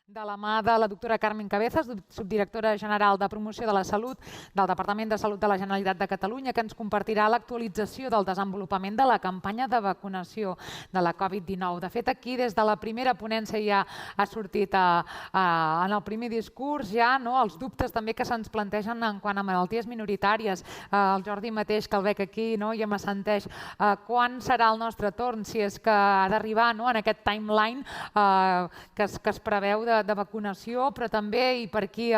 de la mà de la doctora Carmen Cabezas, subdirectora general de Promoció de la Salut del Departament de Salut de la Generalitat de Catalunya, que ens compartirà l'actualització del desenvolupament de la campanya de vacunació de la Covid-19. De fet, aquí, des de la primera ponència ja ha sortit en el primer discurs els dubtes també que se'ns plantegen en quant a malalties minoritàries. El Jordi mateix, que el veig aquí i m'assenteix, quan serà el nostre torn, si és que ha d'arribar en aquest timeline que es preveu de vacunació, però també, i per aquí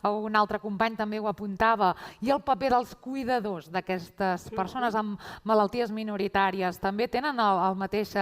un altre company també ho apuntava, i el paper dels cuidadors d'aquestes persones amb malalties minoritàries. També tenen el mateix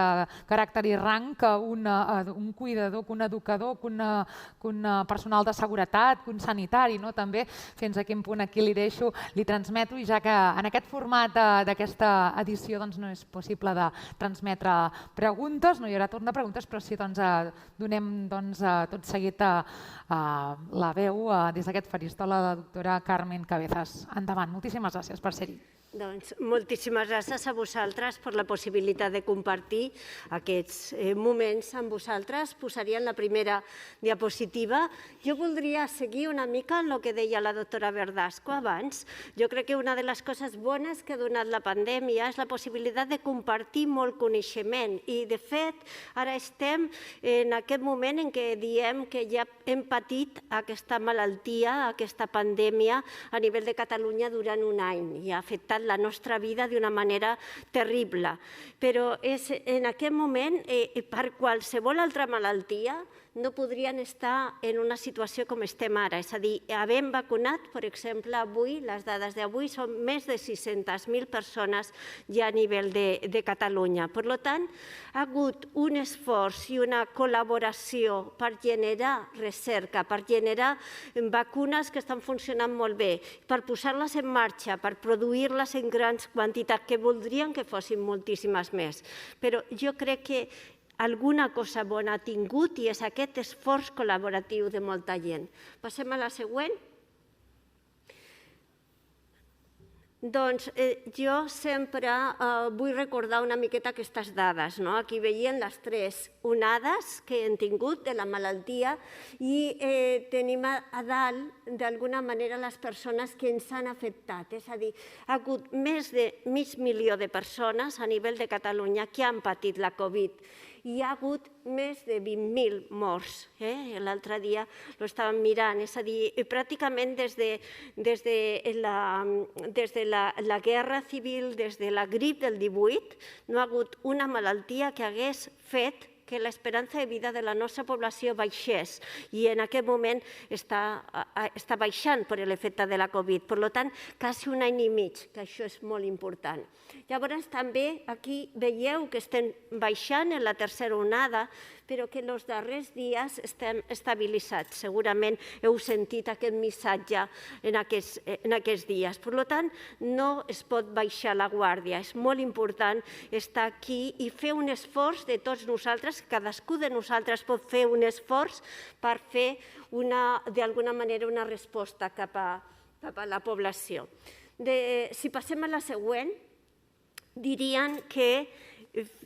caràcter i rang que un cuidador, que un educador, que un personal de seguretat, que un sanitari. També fins a quin punt aquí li deixo, li transmeto, i ja que en aquest format d'aquesta edició no és possible de transmetre preguntes, no hi haurà torn de preguntes, però sí donem tot seguit la veu des d'aquest faristol a la doctora Carmen Cabezas. Endavant, moltíssimes gràcies per ser-hi. Doncs moltíssimes gràcies a vosaltres per la possibilitat de compartir aquests moments amb vosaltres. Posaria en la primera diapositiva. Jo voldria seguir una mica en el que deia la doctora Verdasco abans. Jo crec que una de les coses bones que ha donat la pandèmia és la possibilitat de compartir molt coneixement i, de fet, ara estem en aquest moment en què diem que ja hem patit aquesta malaltia, aquesta pandèmia a nivell de Catalunya durant un any i ha afectat la nostra vida d'una manera terrible. Però és en aquest moment, per qualsevol altra malaltia, no podrien estar en una situació com estem ara. És a dir, havent vacunat, per exemple, avui, les dades d'avui són més de 600.000 persones ja a nivell de Catalunya. Per tant, ha hagut un esforç i una col·laboració per generar recerca, per generar vacunes que estan funcionant molt bé, per posar-les en marxa, per produir-les en grans quantitats, que voldrien que fossin moltíssimes més. Però jo crec que alguna cosa bona ha tingut i és aquest esforç col·laboratiu de molta gent. Passem a la següent. Doncs jo sempre vull recordar una miqueta aquestes dades. Aquí veiem les tres onades que hem tingut de la malaltia i tenim a dalt, d'alguna manera, les persones que ens han afectat. És a dir, ha hagut més de 500.000 de persones a nivell de Catalunya que han patit la Covid. Hi ha hagut més de 20.000 morts. L'altre dia ho estàvem mirant. És a dir, pràcticament des de la guerra civil, des de la grip del 18, no ha hagut una malaltia que hagués fet que l'esperança de vida de la nostra població baixés i en aquest moment està baixant per l'efecte de la Covid. Per tant, quasi un any i mig, que això és molt important. Llavors, també aquí veieu que estem baixant en la tercera onada, però que en els darrers dies estem estabilitzats. Segurament heu sentit aquest missatge en aquests dies. Per tant, no es pot baixar la guàrdia. És molt important estar aquí i fer un esforç de tots nosaltres. Cadascú de nosaltres pot fer un esforç per fer, d'alguna manera, una resposta cap a la població. Si passem a la següent, dirien que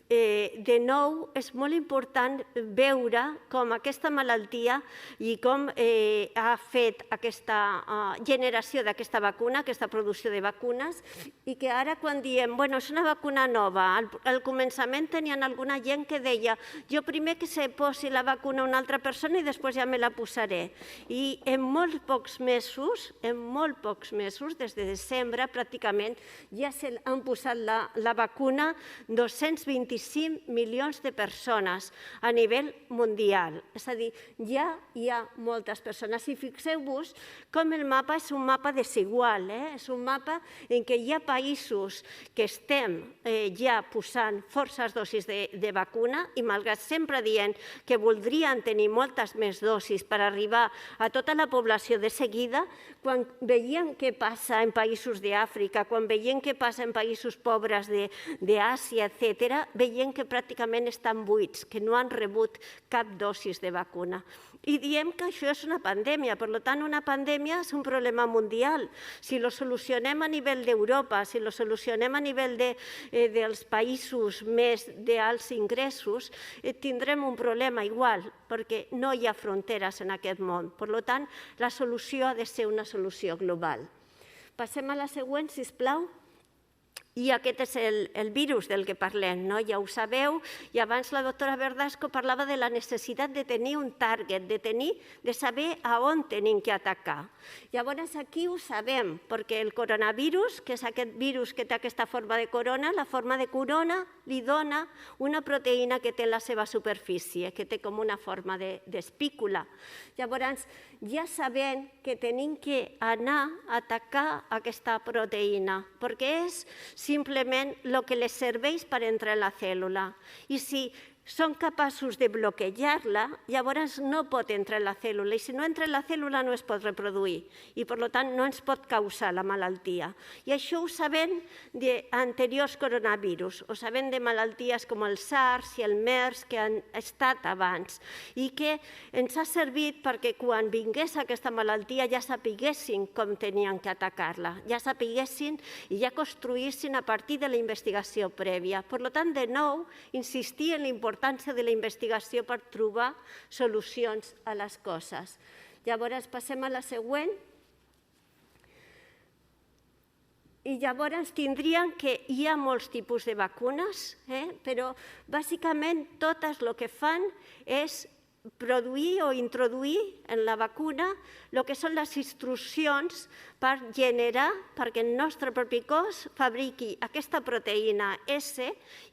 de nou és molt important veure com aquesta malaltia i com ha fet aquesta generació d'aquesta vacuna, aquesta producció de vacunes, i que ara quan diem, bueno, és una vacuna nova, al començament tenien alguna gent que deia jo primer que se posi la vacuna a una altra persona i després ja me la posaré. I en molt pocs mesos, des de desembre pràcticament, ja s'han posat la vacuna 225 milions de persones a nivell mundial. És a dir, ja hi ha moltes persones. I fixeu-vos com el mapa és un mapa desigual. És un mapa en què hi ha països que estem ja posant forces dosis de vacuna i malgrat sempre dient que voldrien tenir moltes més dosis per arribar a tota la població de seguida, quan veiem què passa en països d'Àfrica, quan veiem què passa en països pobres d'Àsia, etc., frontera veiem que pràcticament estan buits, que no han rebut cap dosis de vacuna. I diem que això és una pandèmia, per tant, una pandèmia és un problema mundial. Si lo solucionem a nivell d'Europa, si lo solucionem a nivell dels països més d'alts ingressos, tindrem un problema igual, perquè no hi ha fronteres en aquest món. Per tant, la solució ha de ser una solució global. Passem a la següent, sisplau. I aquest és el virus del que parlem, ja ho sabeu, i abans la doctora Verdasco parlava de la necessitat de tenir un target, de saber a on tenim que atacar. Llavors aquí ho sabem, perquè el coronavirus, que és aquest virus que té aquesta forma de corona, la forma de corona li dona una proteïna que té en la seva superfície, que té com una forma d'espícula. Llavors ja sabem que tenim que anar a atacar aquesta proteïna, perquè és simplement el que les serveix per entrar en la cèl·lula. I si són capaços de bloquejar-la, llavors no pot entrar en la cèl·lula. I si no entra en la cèl·lula no es pot reproduir i, per tant, no ens pot causar la malaltia. I això ho sabem d'anteriors coronavirus. Ho sabem de malalties com el SARS i el MERS que han estat abans i que ens ha servit perquè quan vingués aquesta malaltia ja sapiguessin com tenien que atacar-la, ja sapiguessin i ja construïssin a partir de la investigació prèvia. Per tant, de nou, insistir en l'importància de la investigació per trobar solucions a les coses. Llavors, passem a la següent. I llavors tindríem que hi ha molts tipus de vacunes, però bàsicament totes el que fan és produir o introduir en la vacuna el que són les instruccions per generar, perquè el nostre propi cos fabriqui aquesta proteïna S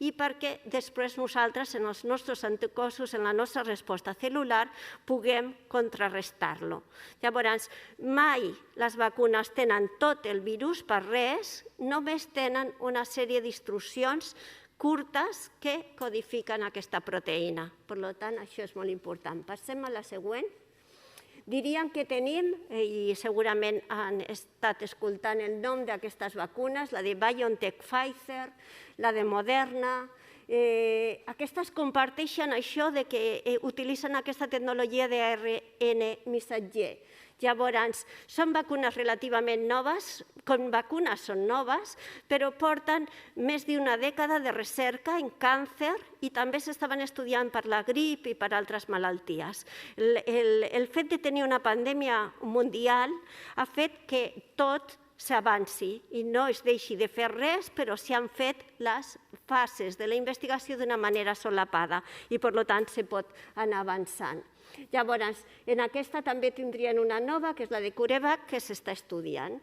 i perquè després nosaltres, en els nostres anticossos, en la nostra resposta cel·lular, puguem contrarrestar-lo. Llavors, mai les vacunes tenen tot el virus per res, només tenen una sèrie d'instruccions curtes que codifiquen aquesta proteïna. Per tant, això és molt important. Passem a la següent. Diríem que tenim, i segurament han estat escoltant el nom d'aquestes vacunes, la de BioNTech Pfizer, la de Moderna. Aquestes comparteixen això de que utilitzen aquesta tecnologia d'ARN missatger. Llavors, són vacunes relativament noves, com vacunes són noves, però porten més d'una dècada de recerca en càncer i també s'estaven estudiant per la grip i per altres malalties. El fet de tenir una pandèmia mundial ha fet que tot s'avanci i no es deixi de fer res, però s'hi han fet les fases de la investigació d'una manera solapada i, per tant, se pot anar avançant. Llavors, en aquesta també tindrien una nova, que és la de CureVac, que s'està estudiant.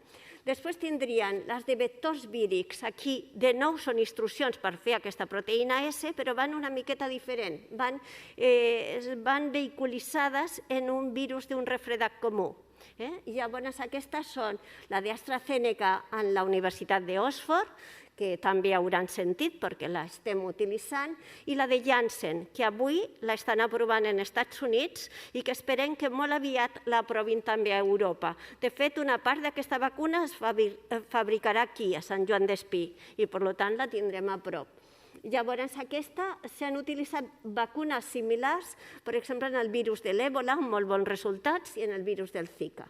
Després tindrien les de vectors vírics. Aquí, de nou, són instruccions per fer aquesta proteïna S, però van una miqueta diferent. Van vehiculitzades en un virus d'un refredat comú. Llavors, aquestes són la d'AstraZeneca en la Universitat d'Oxford, que també hauran sentit perquè l'estem utilitzant, i la de Janssen, que avui l'estan aprovant en Estats Units i que esperem que molt aviat l'aprovin també a Europa. De fet, una part d'aquesta vacuna es fabricarà aquí, a Sant Joan d'Espí, i per tant la tindrem a prop. Llavors, s'han utilitzat vacunes similars, per exemple, en el virus de l'Èbola, amb molt bons resultats, i en el virus del Zika.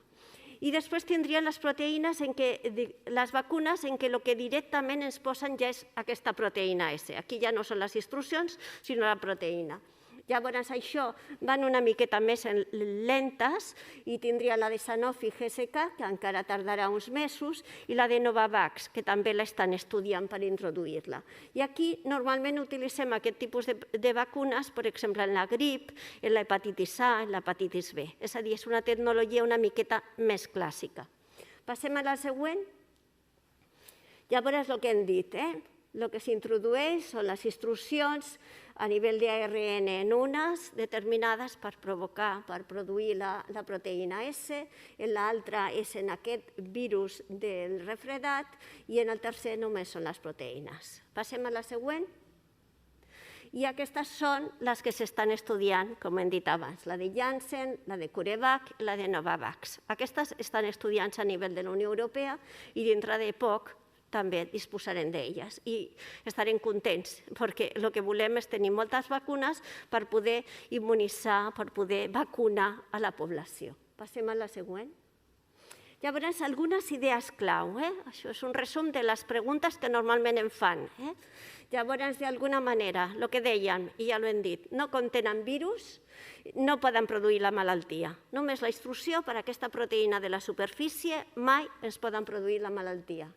I després tindrien les proteïnes, les vacunes en què el que directament ens posen ja és aquesta proteïna S. Aquí ja no són les instruccions, sinó la proteïna. Llavors, això van una miqueta més lentes i tindria la de Sanofi GSK, que encara tardarà uns mesos, i la de Novavax, que també l'estan estudiant per introduir-la. I aquí normalment utilitzem aquest tipus de vacunes, per exemple, en la grip, en l'hepatitis A, en l'hepatitis B. És a dir, és una tecnologia una miqueta més clàssica. Passem a la següent. Llavors, el que hem dit, el que s'introdueix són les instruccions a nivell d'ARN en unes determinades per produir la proteïna S, en l'altra és en aquest virus del refredat i en el tercer només són les proteïnes. Passem a la següent. I aquestes són les que s'estan estudiant, com hem dit abans, la de Janssen, la de CureVac i la de Novavax. Aquestes estan estudiant-se a nivell de la Unió Europea i dintre de poc també disposarem d'elles i estarem contents perquè el que volem és tenir moltes vacunes per poder immunitzar, per poder vacunar a la població. Passem a la següent. Llavors, algunes idees clau. Això és un resum de les preguntes que normalment em fan. Llavors, d'alguna manera, el que deien, i ja ho hem dit, no contenen virus, no poden produir la malaltia. Només la instrucció per a aquesta proteïna de la superfície mai ens poden produir la malaltia.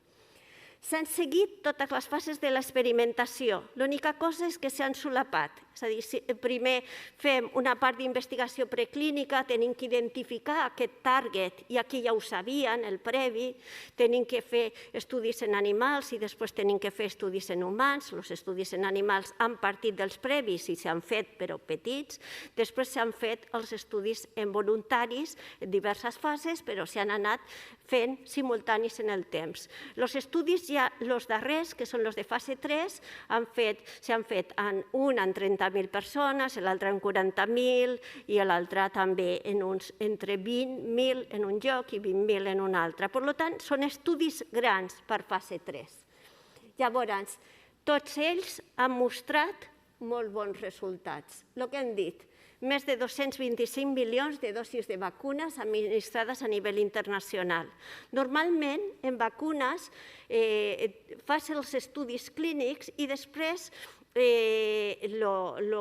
S'han seguit totes les fases de l'experimentació. L'única cosa és que s'han solapat. És a dir, primer fem una part d'investigació preclínica, tenim que identificar aquest target, i aquí ja ho sabien, el previ, tenim que fer estudis en animals i després tenim que fer estudis en humans. Els estudis en animals han partit dels previs i s'han fet, però petits. Després s'han fet els estudis en voluntaris en diverses fases, però s'han anat fent simultanis en el temps. Els estudis ja, els darrers, que són els de fase 3, s'han fet un en 30.000 persones, l'altre en 40.000 i l'altre també entre 20.000 en un lloc i 20.000 en un altre. Per tant, són estudis grans per fase 3. Llavors, tots ells han mostrat molt bons resultats. El que hem dit, més de 225 milions de dosis de vacunes administrades a nivell internacional. Normalment, en vacunes, fas els estudis clínics i després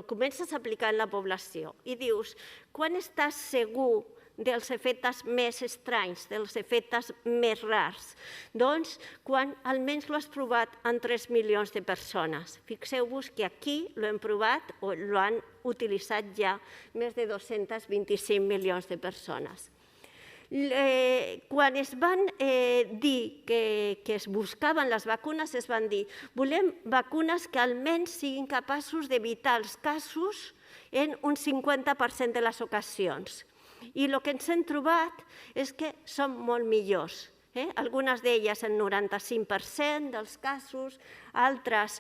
comences a aplicar en la població. I dius, quan estàs segur dels efectes més estranys, dels efectes més rars? Doncs quan almenys l'has provat en 3 milions de persones. Fixeu-vos que aquí l'hem provat o l'han utilitzat ja més de 225 milions de persones. Quan es van dir que es buscaven les vacunes, es van dir volem vacunes que almenys siguin capaços d'evitar els casos en un 50% de les ocasions. I el que ens hem trobat és que són molt millors. Algunes d'elles en 95% dels casos, altres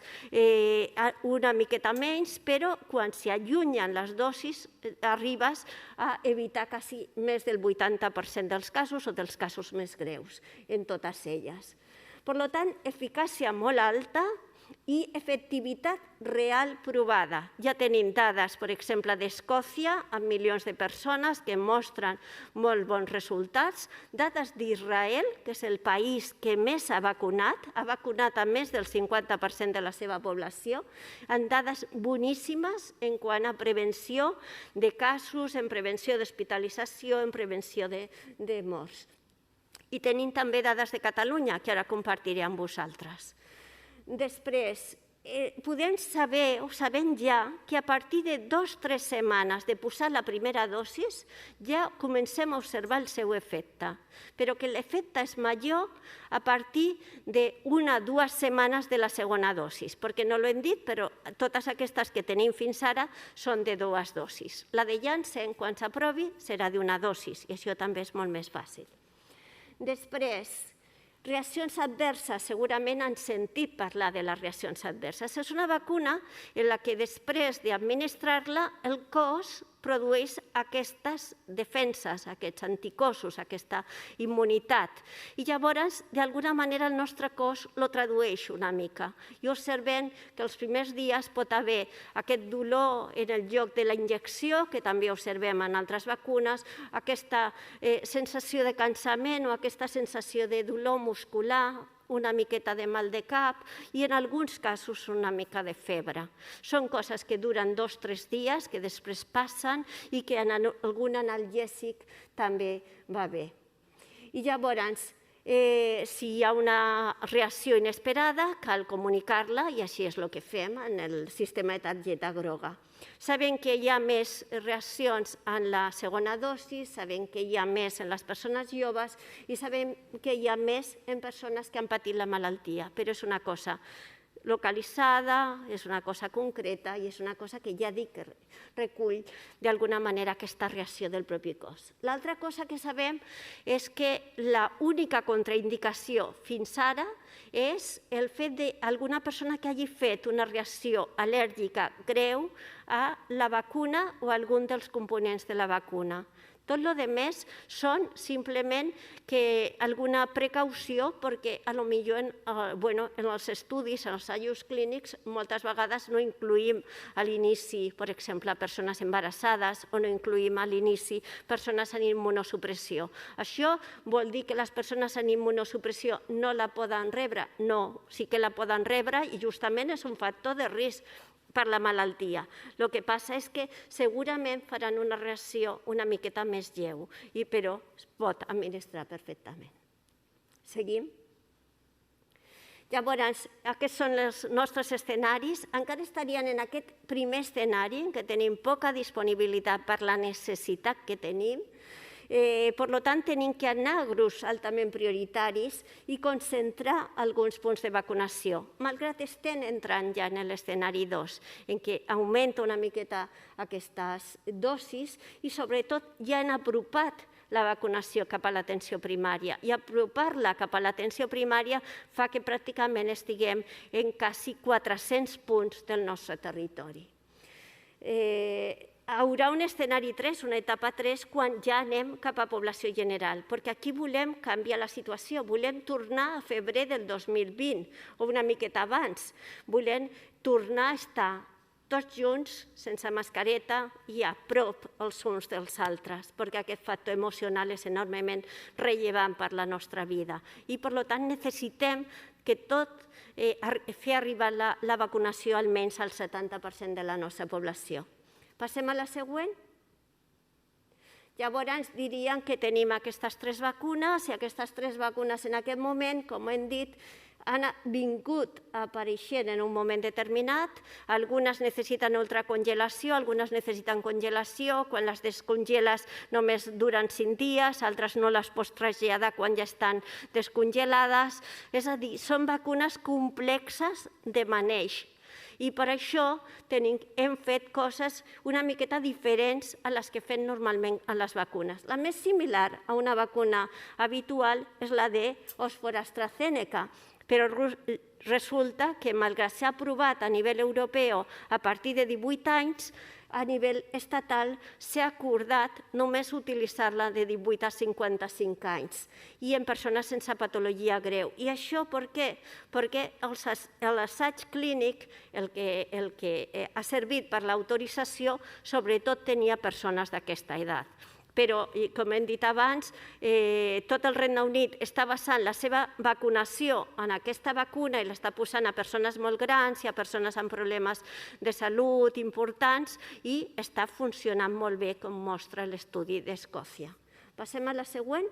una miqueta menys, però quan s'hi allunyen les dosis arribes a evitar quasi més del 80% dels casos o dels casos més greus en totes elles. Per tant, eficàcia molt alta i efectivitat real provada. Ja tenim dades, per exemple, d'Escòcia, amb milions de persones que mostren molt bons resultats, dades d'Israel, que és el país que més ha vacunat a més del 50% de la seva població, amb dades boníssimes en quant a prevenció de casos, en prevenció d'hospitalització, en prevenció de morts. I tenim també dades de Catalunya, que ara compartiré amb vosaltres. Després, podem saber, o sabem ja, que a partir de 2 o 3 setmanes de posar la primera dosis ja comencem a observar el seu efecte, però que l'efecte és major a partir d'1 o 2 setmanes de la segona dosis, perquè no l'hem dit, però totes aquestes que tenim fins ara són de 2 dosis. La de Janssen, quan s'aprovi, serà d'una dosis, i això també és molt més fàcil. Després, reaccions adverses, segurament han sentit parlar de les reaccions adverses. És una vacuna en la que després d'administrar-la el cos produeix aquestes defenses, aquests anticossos, aquesta immunitat. I llavors, d'alguna manera, el nostre cos lo tradueix una mica. I observem que els primers dies pot haver aquest dolor en el lloc de la injecció, que també observem en altres vacunes, aquesta sensació de cansament o aquesta sensació de dolor muscular, una miqueta de mal de cap i en alguns casos una mica de febre. Són coses que duren 2 o 3 dies, que després passen i que en algun analgèsic també va bé. I llavors, si hi ha una reacció inesperada, cal comunicar-la i així és el que fem en el sistema de targeta groga. Sabem que hi ha més reaccions en la segona dosi, sabem que hi ha més en les persones joves i sabem que hi ha més en persones que han patit la malaltia, però és una cosa localitzada, és una cosa concreta i és una cosa que ja dic que recull d'alguna manera aquesta reacció del propi cos. L'altra cosa que sabem és que l'única contraindicació fins ara és el fet d'alguna persona que hagi fet una reacció al·lèrgica greu a la vacuna o a algun dels components de la vacuna. Tot el que més són simplement alguna precaució perquè potser en els estudis, en els assajos clínics, moltes vegades no incluïm a l'inici, per exemple, persones embarassades o no incluïm a l'inici persones amb immunosupressió. Això vol dir que les persones amb immunosupressió no la poden rebre? No, sí que la poden rebre i justament és un factor de risc per la malaltia. El que passa és que segurament faran una reacció una miqueta més lleu, però es pot administrar perfectament. Seguim? Llavors, aquests són els nostres escenaris. Encara estarien en aquest primer escenari, en què tenim poca disponibilitat per la necessitat que tenim. Per tant, tenim que anar a grups altament prioritaris i concentrar alguns punts de vacunació, malgrat estem entrant ja en l'escenari 2, en què augmenta una miqueta aquestes dosis i, sobretot, ja han apropat la vacunació cap a l'atenció primària. I apropar-la cap a l'atenció primària fa que pràcticament estiguem en quasi 400 punts del nostre territori. Hi haurà un escenari 3, una etapa 3, quan ja anem cap a població general, perquè aquí volem canviar la situació, volem tornar a febrer del 2020 o una miqueta abans, volem tornar a estar tots junts, sense mascareta i a prop els uns dels altres, perquè aquest factor emocional és enormement rellevant per la nostra vida. I, per tant, necessitem que fer arribar la vacunació almenys al 70% de la nostra població. Passem a la següent. Llavors diríem que tenim aquestes 3 vacunes i aquestes 3 vacunes en aquest moment, com hem dit, han vingut apareixent en un moment determinat. Algunes necessiten ultracongelació, algunes necessiten congelació. Quan les descongeles només duren 5 dies, altres no les pots traslladar quan ja estan descongelades. És a dir, són vacunes complexes de maneig. I per això hem fet coses una miqueta diferents a les que fem normalment a les vacunes. La més similar a una vacuna habitual és la d'Oxford AstraZeneca, però resulta que, malgrat s'ha aprovat a nivell europeu a partir de 18 anys, a nivell estatal s'ha acordat només utilitzar-la de 18 a 55 anys i en persones sense patologia greu. I això per què? Perquè l'assaig clínic, el que ha servit per l'autorització, sobretot tenia persones d'aquesta edat. Però, com hem dit abans, tot el Regne Unit està basant la seva vacunació en aquesta vacuna i l'està posant a persones molt grans i a persones amb problemes de salut importants i està funcionant molt bé, com mostra l'estudi d'Escòcia. Passem a la següent.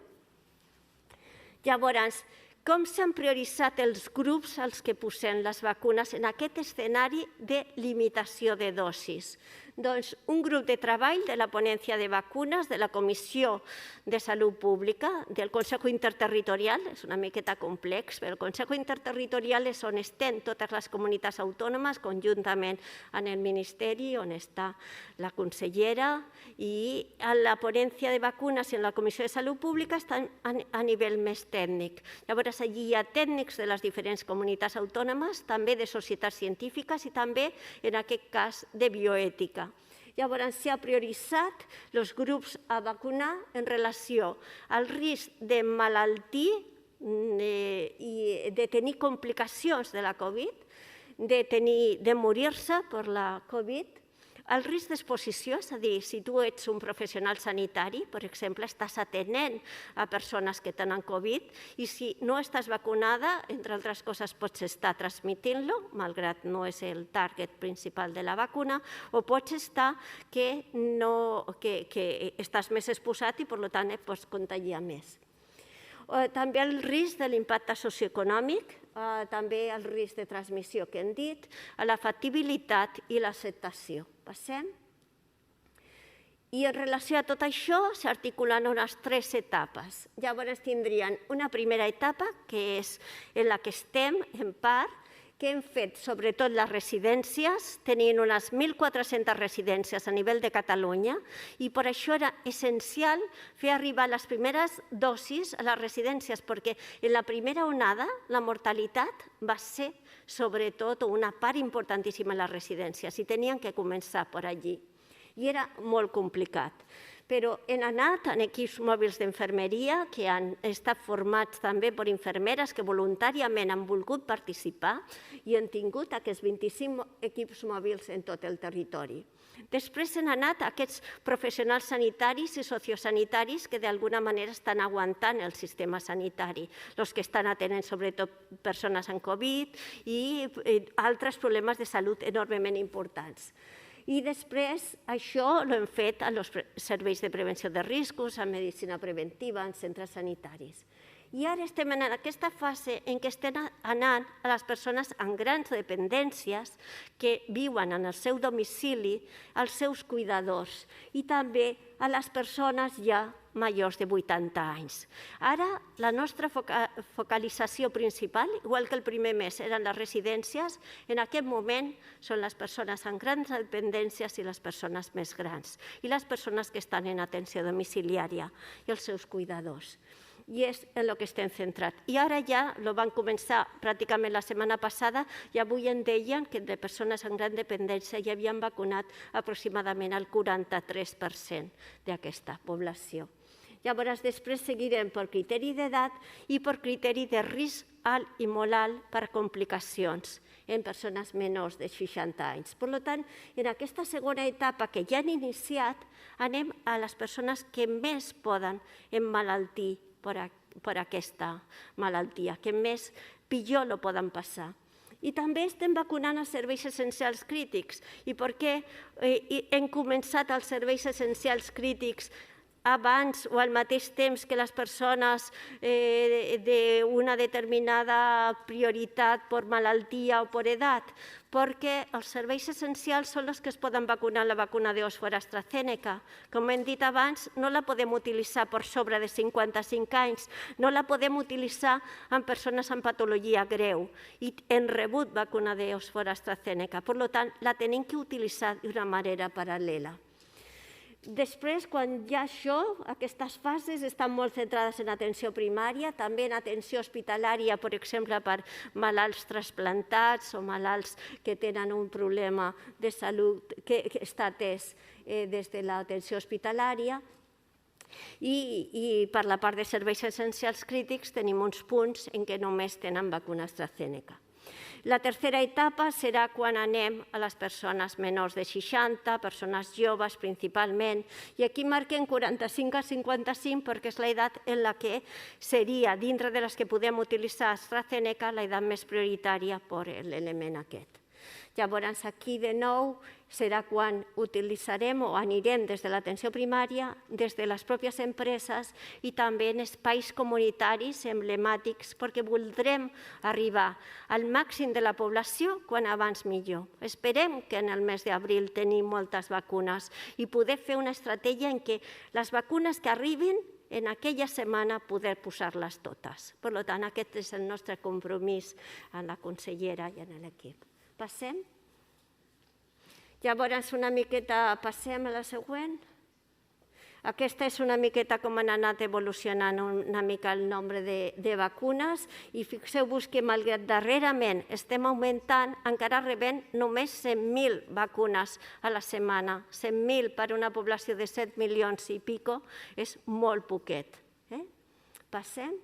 Llavors, com s'han prioritzat els grups als que posem les vacunes en aquest escenari de limitació de dosis? Doncs un grup de treball de la ponència de vacunes, de la Comissió de Salut Pública, del Consejo Interterritorial, és una miqueta complex, però el Consejo Interterritorial és on estem totes les comunitats autònomes, conjuntament amb el Ministeri, on està la consellera, i a la ponència de vacunes i en la Comissió de Salut Pública estan a nivell més tècnic. Llavors, allí hi ha tècnics de les diferents comunitats autònomes, també de societats científiques i també, en aquest cas, de bioètica. Llavors, s'ha prioritzat els grups a vacunar en relació al risc de malaltir i de tenir complicacions de la Covid, de morir-se per la Covid, el risc d'exposició, és a dir, si tu ets un professional sanitari, per exemple, estàs atenent a persones que tenen Covid i si no estàs vacunada, entre altres coses, pots estar transmitint-lo, malgrat no és el target principal de la vacuna, o pots estar que estàs més exposat i, per tant, et pots contagiar més. També el risc de l'impacte socioeconòmic, també el risc de transmissió que hem dit, la factibilitat i l'acceptació. Passem. I en relació a tot això s'articulen unes 3 etapes. Llavors tindrien una primera etapa, que és en la que estem, en part, que hem fet sobretot les residències, tenint unes 1.400 residències a nivell de Catalunya, i per això era essencial fer arribar les primeres dosis a les residències, perquè en la primera onada la mortalitat va ser sobretot una part importantíssima a les residències i tenien que començar per allí. I era molt complicat. Però hem anat en equips mòbils d'infermeria que han estat formats també per infermeres que voluntàriament han volgut participar i han tingut aquests 25 equips mòbils en tot el territori. Després han anat aquests professionals sanitaris i sociosanitaris que d'alguna manera estan aguantant el sistema sanitari, els que estan atenent sobretot persones amb Covid i altres problemes de salut enormement importants. I després això l'hem fet als serveis de prevenció de riscos, en medicina preventiva, en centres sanitaris. I ara estem en aquesta fase en què estem anant a les persones amb grans dependències que viuen en el seu domicili, als seus cuidadors i també a les persones ja majors de 80 anys. Ara la nostra focalització principal, igual que el primer mes eren les residències, en aquest moment són les persones amb grans dependències i les persones més grans i les persones que estan en atenció domiciliària i els seus cuidadors. I és en el que estem centrats. I ara ja ho van començar pràcticament la setmana passada i avui em deien que de persones amb gran dependència ja havien vacunat aproximadament el 43% d'aquesta població. Llavors, després seguirem per criteri d'edat i per criteri de risc alt i molt alt per complicacions en persones menors de 60 anys. Per tant, en aquesta segona etapa que ja han iniciat, anem a les persones que més poden emmalaltir per aquesta malaltia, que més pitjor lo poden passar. I també estem vacunant els serveis essencials crítics. I per què hem començat els serveis essencials crítics abans o al mateix temps que les persones d'una determinada prioritat per malaltia o per edat? Perquè els serveis essencials són els que es poden vacunar la vacuna d'Oxford AstraZeneca. Com hem dit abans, no la podem utilitzar per sobre de 55 anys, no la podem utilitzar en persones amb patologia greu i hem rebut vacuna d'Oxford AstraZeneca. Per tant, la tenim que utilitzar d'una manera paral·lela. Després, quan hi ha això, aquestes fases estan molt centrades en atenció primària, també en atenció hospitalària, per exemple, per malalts trasplantats o malalts que tenen un problema de salut que està atès des de l'atenció hospitalària. I per la part de serveis essencials crítics tenim uns punts en què només tenen vacuna AstraZeneca. La tercera etapa serà quan anem a les persones menors de 60, persones joves principalment, i aquí marquem 45 a 55 perquè és l'edat en la que seria, dintre de les que podem utilitzar AstraZeneca, l'edat més prioritària per l'element aquest. Llavors, aquí de nou serà quan utilitzarem o anirem des de l'atenció primària, des de les pròpies empreses i també en espais comunitaris emblemàtics, perquè voldrem arribar al màxim de la població quan abans millor. Esperem que en el mes d'abril tenim moltes vacunes i poder fer una estratègia en què les vacunes que arribin en aquella setmana poder posar-les totes. Per tant, aquest és el nostre compromís amb la consellera i amb l'equip. Passem? Llavors, una miqueta, passem a la següent. Aquesta és una miqueta com han anat evolucionant una mica el nombre de vacunes i fixeu-vos que malgrat darrerament estem augmentant, encara rebem només 100.000 vacunes a la setmana. 100.000 per una població de 7 milions i pico és molt poquet. Passem?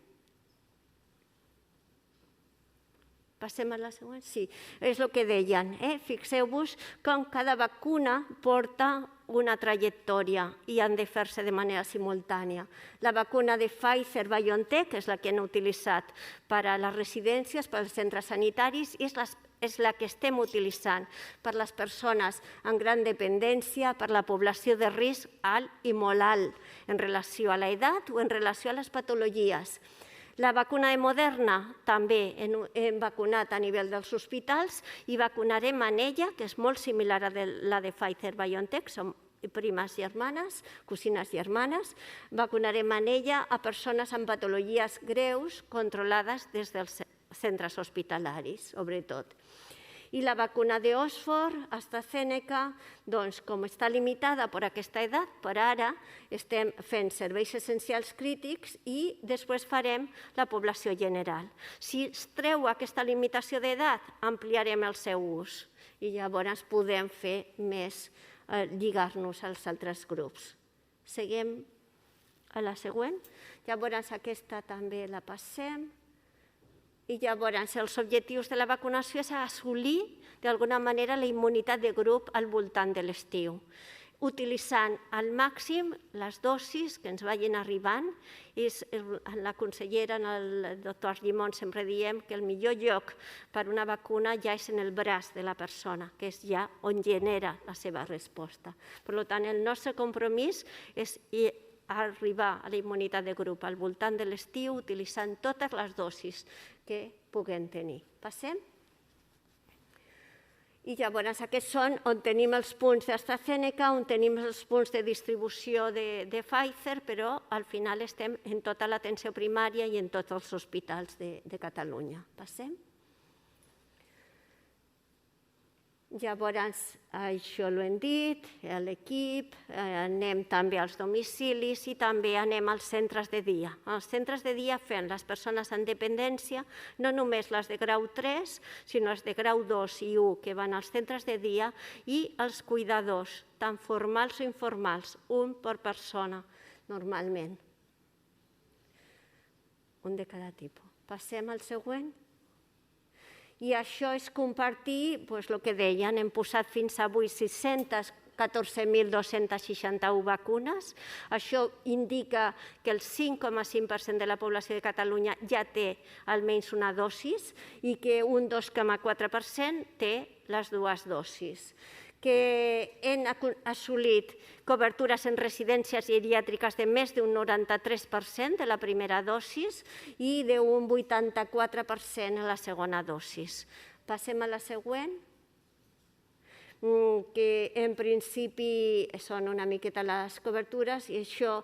Passem a la següent? Sí, és el que deien. Fixeu-vos com cada vacuna porta una trajectòria i han de fer-se de manera simultània. La vacuna de Pfizer-BioNTech és la que han utilitzat per a les residències, per als centres sanitaris, i és la que estem utilitzant per a les persones amb gran dependència, per a la població de risc alt i molt alt en relació a l'edat o en relació a les patologies. La vacuna de Moderna també hem vacunat a nivell dels hospitals i vacunarem en ella, que és molt similar a la de Pfizer-BioNTech, som primes germanes, cosines germanes, vacunarem en ella a persones amb patologies greus controlades des del centres hospitalaris, sobretot. I la vacuna d'Oxford, AstraZeneca, doncs, com està limitada per aquesta edat, per ara estem fent serveis essencials crítics i després farem la població general. Si es treu aquesta limitació d'edat, ampliarem el seu ús i llavors podem fer més, lligar-nos als altres grups. Seguim a la següent. Llavors aquesta també la passem. I llavors els objectius de la vacunació és assolir d'alguna manera la immunitat de grup al voltant de l'estiu, utilitzant al màxim les dosis que ens vagin arribant. La consellera, el doctor Argimon, sempre diem que el millor lloc per una vacuna ja és en el braç de la persona, que és ja on genera la seva resposta. Per tant, el nostre compromís és arribar a la immunitat de grup al voltant de l'estiu utilitzant totes les dosis que puguem tenir. Passem. I llavors aquests són on tenim els punts d'AstraZeneca, on tenim els punts de distribució de Pfizer, però al final estem en tota l'atenció primària i en tots els hospitals de Catalunya. Passem. Llavors, això ho hem dit, l'equip, anem també als domicilis i també anem als centres de dia. Els centres de dia fent les persones amb dependència, no només les de grau 3, sinó les de grau 2 i 1 que van als centres de dia i els cuidadors, tant formals o informals, un per persona, normalment. Un de cada tipus. Passem al següent. I això és compartir el que deien, hem posat fins avui 614.261 vacunes. Això indica que el 5,5% de la població de Catalunya ja té almenys una dosis i que un 2,4% té les dues dosis. Que hem assolit cobertures en residències geriàtriques de més d'un 93% de la primera dosis i d'un 84% a la segona dosis. Passem a la següent, que en principi són una miqueta les cobertures i això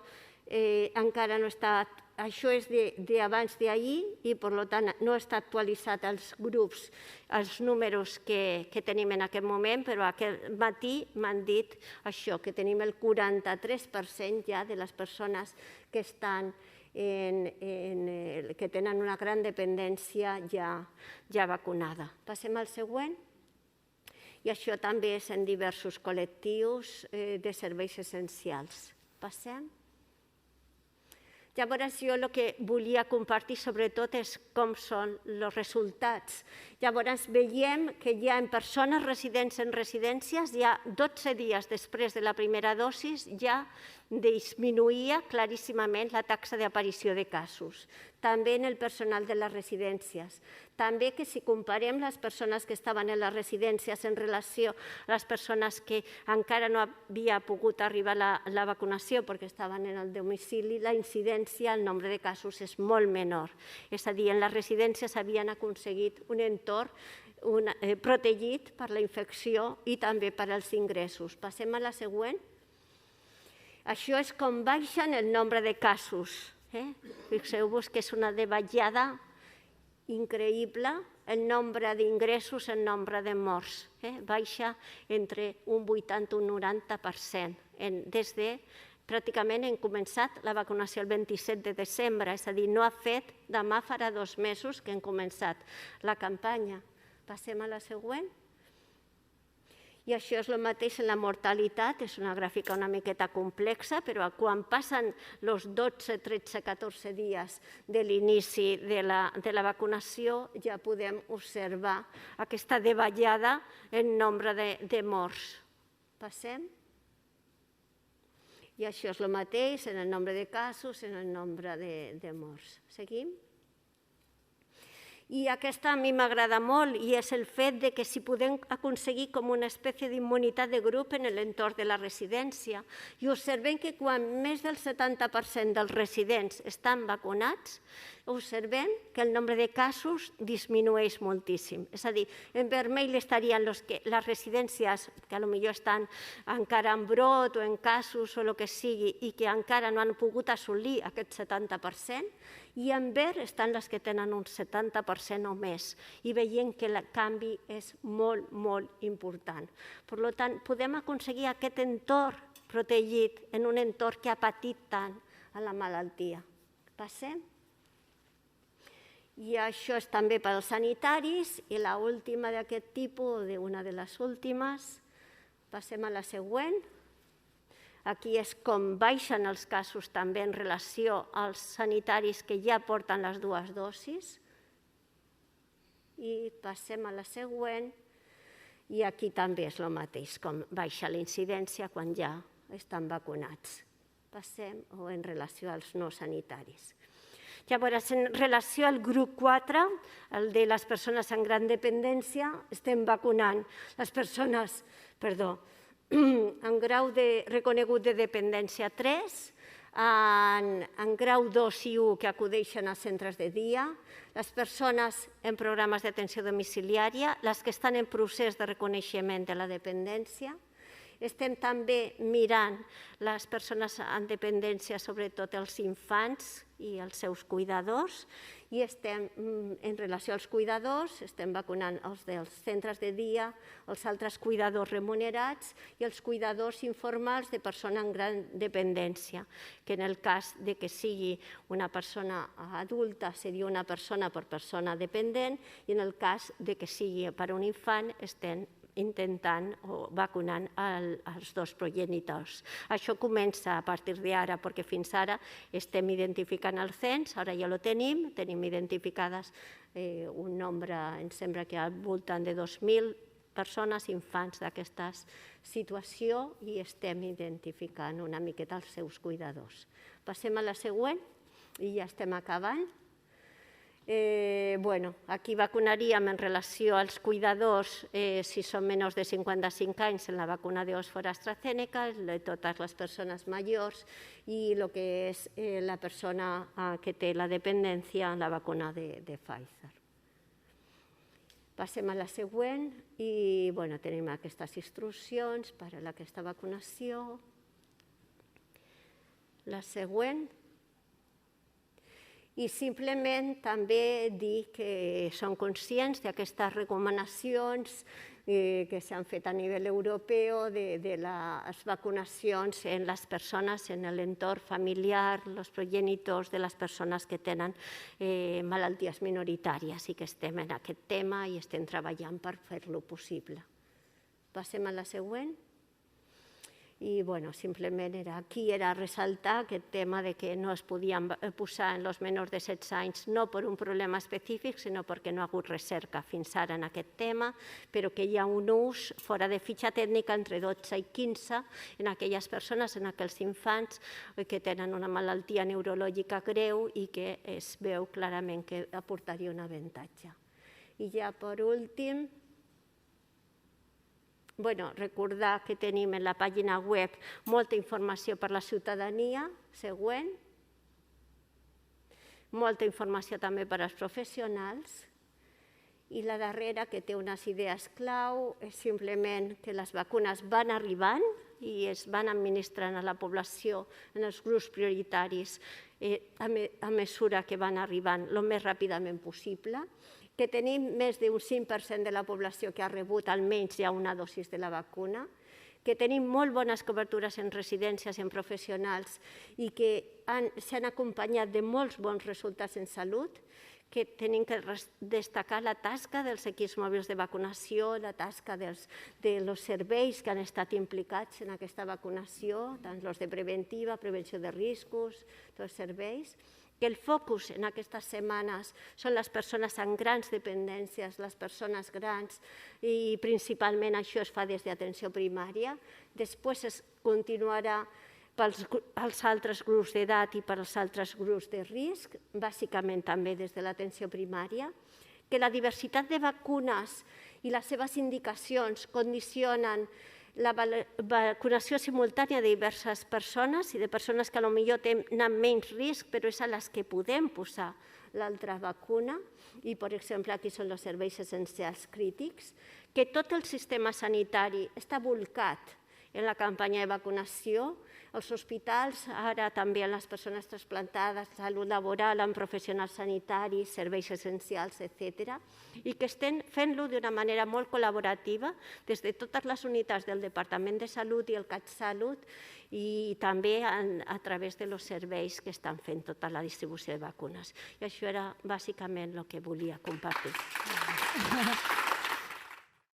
encara no està. Això és d'abans d'ahir i, per tant, no està actualitzat als grups, els números que tenim en aquest moment, però aquest matí m'han dit això, que tenim el 43% ja de les persones que tenen una gran dependència ja vacunada. Passem al següent. I això també és en diversos col·lectius de serveis essencials. Passem. Llavors, jo el que volia compartir sobretot és com són els resultats. Llavors, veiem que ja en persones residents en residències, ja 12 dies després de la primera dosis, ja disminuïa claríssimament la taxa d'aparició de casos. També en el personal de les residències. També que si comparem les persones que estaven en les residències en relació a les persones que encara no havia pogut arribar la vacunació perquè estaven en el domicili, la incidència, el nombre de casos és molt menor. És a dir, en les residències havien aconseguit un entorn protegit per la infecció i també per als ingressos. Passem a la següent. Això és com baixen el nombre de casos. Fixeu-vos que és una davallada increïble, el nombre d'ingressos, el nombre de morts. Baixa entre un 80 i un 90%. Pràcticament hem començat la vacunació el 27 de desembre, és a dir, no ha fet, demà farà 2 mesos que hem començat la campanya. Passem a la següent. I això és el mateix en la mortalitat, és una gràfica una miqueta complexa, però quan passen els 12, 13, 14 dies de l'inici de la vacunació ja podem observar aquesta davallada en nombre de morts. Passem. I això és el mateix en el nombre de casos, en el nombre de morts. Seguim. I aquesta a mi m'agrada molt i és el fet que si podem aconseguir com una espècie d'immunitat de grup en l'entorn de la residència i observem que quan més del 70% dels residents estan vacunats, observem que el nombre de casos disminueix moltíssim. És a dir, en vermell estarien les residències que potser estan encara en brot o en casos o el que sigui i que encara no han pogut assolir aquest 70%, i en verd estan les que tenen un 70% 30% o més, i veiem que el canvi és molt, molt important. Per tant, podem aconseguir aquest entorn protegit en un entorn que ha patit tant a la malaltia. Passem. I això és també per als sanitaris, i l'última d'aquest tipus, una de les últimes, passem a la següent. Aquí és com baixen els casos també en relació als sanitaris que ja porten les 2 dosis. I passem a la següent, i aquí també és el mateix, com baixa la incidència quan ja estan vacunats. Passem, o en relació als no sanitaris. Llavors, en relació al grup 4, el de les persones amb gran dependència, estem vacunant les persones, amb grau reconegut de dependència 3, en grau 2 i 1 que acudeixen als centres de dia, les persones en programes d'atenció domiciliària, les que estan en procés de reconeixement de la dependència. Estem també mirant les persones amb dependència, sobretot els infants i els seus cuidadors, i en relació als cuidadors estem vacunant els dels centres de dia, els altres cuidadors remunerats i els cuidadors informals de persona amb gran dependència, que en el cas de que sigui una persona adulta seria una persona per persona dependent, i en el cas de que sigui per un infant estem intentant o vacunant els 2 progenitors. Això comença a partir d'ara, perquè fins ara estem identificant el cens, ara ja ho tenim identificades un nombre, em sembla que al voltant de 2.000 persones, infants d'aquesta situació, i estem identificant una miqueta els seus cuidadors. Passem a la següent i ja estem acabant. Aquí vacunaríem en relació als cuidadors si són menors de 55 anys en la vacuna d'Oxford AstraZeneca, de totes les persones majors, i el que és la persona que té la dependència en la vacuna de Pfizer. Passem a la següent i tenim aquestes instruccions per a aquesta vacunació. La següent. I simplement també dir que som conscients d'aquestes recomanacions que s'han fet a nivell europeu de les vacunacions en les persones en l'entorn familiar, els progenitors de les persones que tenen malalties minoritàries, i que estem en aquest tema i estem treballant per fer-lo possible. Passem a la següent. I simplement aquí era ressaltar aquest tema que no es podien posar en els menors de 16 anys, no per un problema específic, sinó perquè no hi ha hagut recerca fins ara en aquest tema, però que hi ha un ús fora de fitxa tècnica entre 12 i 15 en aquelles persones, en aquells infants que tenen una malaltia neurològica greu i que es veu clarament que aportaria un avantatge. I ja per últim, recordar que tenim en la pàgina web molta informació per a la ciutadania, següent, molta informació també per als professionals, i la darrera, que té unes idees clau, és simplement que les vacunes van arribant i es van administrant a la població en els grups prioritaris a mesura que van arribant el més ràpidament possible, que tenim més d'un 5% de la població que ha rebut almenys ja una dosis de la vacuna, que tenim molt bones cobertures en residències, en professionals, i que s'han acompanyat de molts bons resultats en salut, que tenim que destacar la tasca dels equips mòbils de vacunació, la tasca dels serveis que han estat implicats en aquesta vacunació, tant els de preventiva, prevenció de riscos, tots els serveis, que el focus en aquestes setmanes són les persones amb grans dependències, les persones grans, i principalment això es fa des d'atenció primària. Després es continuarà pels altres grups d'edat i pels altres grups de risc, bàsicament també des de l'atenció primària, que la diversitat de vacunes i les seves indicacions condicionen la vacunació simultània de diverses persones i de persones que potser tenen menys risc, però és a les que podem posar l'altra vacuna, i, per exemple, aquí són els serveis essencials crítics, que tot el sistema sanitari està volcat en la campanya de vacunació, els hospitals, ara també en les persones trasplantades, salut laboral, amb professionals sanitaris, serveis essencials, etc. I que estem fent-lo d'una manera molt col·laborativa des de totes les unitats del Departament de Salut i el CatSalut i també a través dels serveis que estan fent tota la distribució de vacunes. I això era bàsicament el que volia compartir.